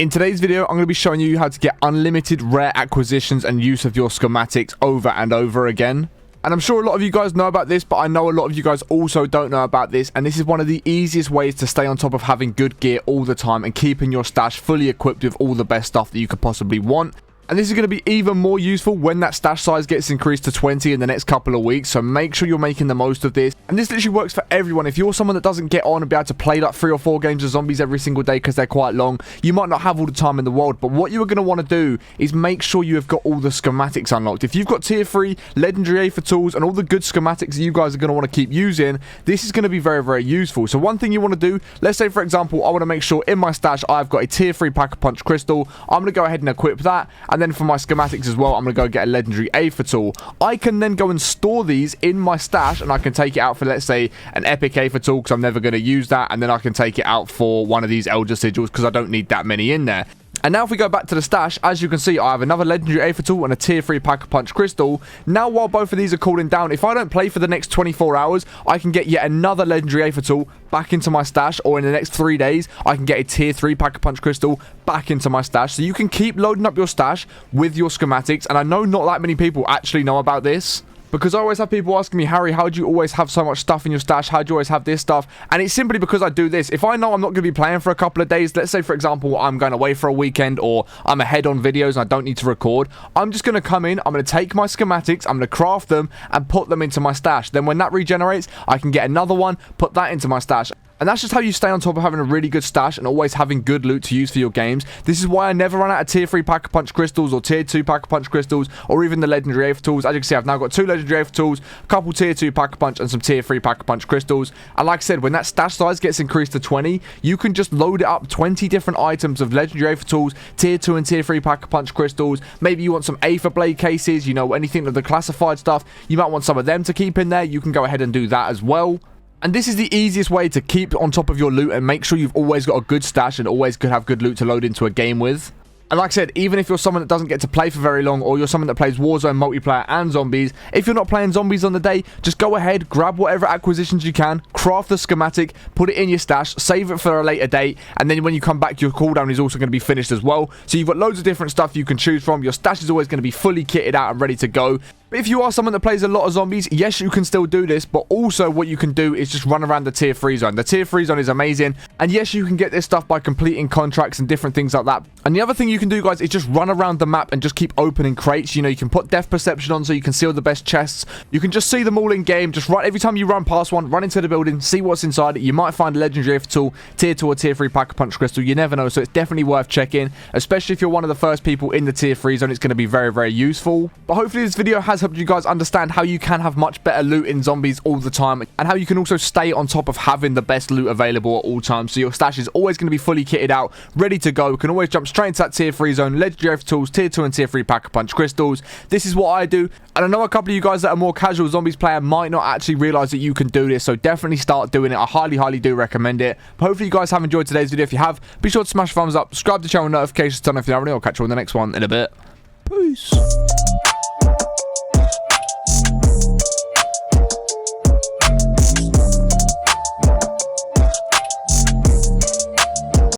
In today's video, I'm going to be showing you how to get unlimited rare acquisitions and use of your schematics over and over again. And I'm sure a lot of you guys know about this, but I know a lot of you guys also don't know about this. And this is one of the easiest ways to stay on top of having good gear all the time and keeping your stash fully equipped with all the best stuff that you could possibly want. And this is going to be even more useful when that stash size gets increased to 20 in the next couple of weeks. So make sure you're making the most of this. And this literally works for everyone. If you're someone that doesn't get on and be able to play like 3 or 4 games of zombies every single day because they're quite long, you might not have all the time in the world. But what you are going to want to do is make sure you have got all the schematics unlocked. If you've got tier 3, legendary A for tools, and all the good schematics that you guys are going to want to keep using, this is going to be very, very useful. So one thing you want to do, let's say for example, I want to make sure in my stash I've got a tier 3 Pack-a-Punch crystal. I'm going to go ahead and equip that. And then for my schematics as well, I'm going to go get a legendary A for tool. I can then go and store these in my stash and I can take it out for, let's say, an epic A for tool because I'm never going to use that, and then I can take it out for one of these elder sigils because I don't need that many in there. And now if we go back to the stash, as you can see, I have another legendary A for tool and a tier 3 Pack-a-Punch crystal. Now while both of these are cooling down, if I don't play for the next 24 hours, I can get yet another legendary A for tool back into my stash, or in the next 3 days, I can get a tier 3 Pack-a-Punch crystal back into my stash. So you can keep loading up your stash with your schematics, and I know not that many people actually know about this. Because I always have people asking me, Harry, how do you always have so much stuff in your stash? How do you always have this stuff? And it's simply because I do this. If I know I'm not going to be playing for a couple of days, let's say, for example, I'm going away for a weekend or I'm ahead on videos and I don't need to record, I'm just going to come in, I'm going to take my schematics, I'm going to craft them and put them into my stash. Then when that regenerates, I can get another one, put that into my stash. And that's just how you stay on top of having a really good stash and always having good loot to use for your games. This is why I never run out of tier 3 Pack-a-Punch crystals or tier 2 Pack-a-Punch crystals or even the legendary A for tools. As you can see, I've now got 2 legendary A for tools, a couple tier 2 Pack-a-Punch and some tier 3 Pack-a-Punch crystals. And like I said, when that stash size gets increased to 20, you can just load it up 20 different items of legendary A for tools, tier 2 and tier 3 Pack-a-Punch crystals. Maybe you want some A for blade cases, you know, anything of the classified stuff. You might want some of them to keep in there. You can go ahead and do that as well. And this is the easiest way to keep on top of your loot and make sure you've always got a good stash and always could have good loot to load into a game with. And like I said, even if you're someone that doesn't get to play for very long, or you're someone that plays Warzone multiplayer and zombies, if you're not playing zombies on the day, just go ahead, grab whatever acquisitions you can, craft the schematic, put it in your stash, save it for a later date, and then when you come back, your cooldown is also going to be finished as well. So you've got loads of different stuff you can choose from. Your stash is always going to be fully kitted out and ready to go. But if you are someone that plays a lot of zombies, yes, you can still do this, but also what you can do is just run around the tier 3 zone. The tier 3 zone is amazing, and yes, you can get this stuff by completing contracts and different things like that. And the other thing you can do, guys, is just run around the map and just keep opening crates. You know, you can put depth perception on so you can see all the best chests. You can just see them all in game. Just right every time you run past one, run into the building, see what's inside it. You might find a legendary A for tool, tier 2 or tier 3 Pack-a-Punch crystal. You never know, so it's definitely worth checking, especially if you're one of the first people in the tier 3 zone. It's going to be very, very useful. But hopefully this video has helped you guys understand how you can have much better loot in zombies all the time, and how you can also stay on top of having the best loot available at all times. So your stash is always going to be fully kitted out, ready to go. You can always jump straight into that tier 3 zone, legendary A for tools, tier 2 and tier 3 Pack-a-Punch crystals. This is what I do, and I know a couple of you guys that are more casual zombies player might not actually realize that you can do this, so definitely start doing it. I highly do recommend it. But hopefully you guys have enjoyed today's video. If you have, be sure to smash a thumbs up, subscribe to the channel, notifications turn on if you haven't. I'll catch you on the next one in a bit. Peace.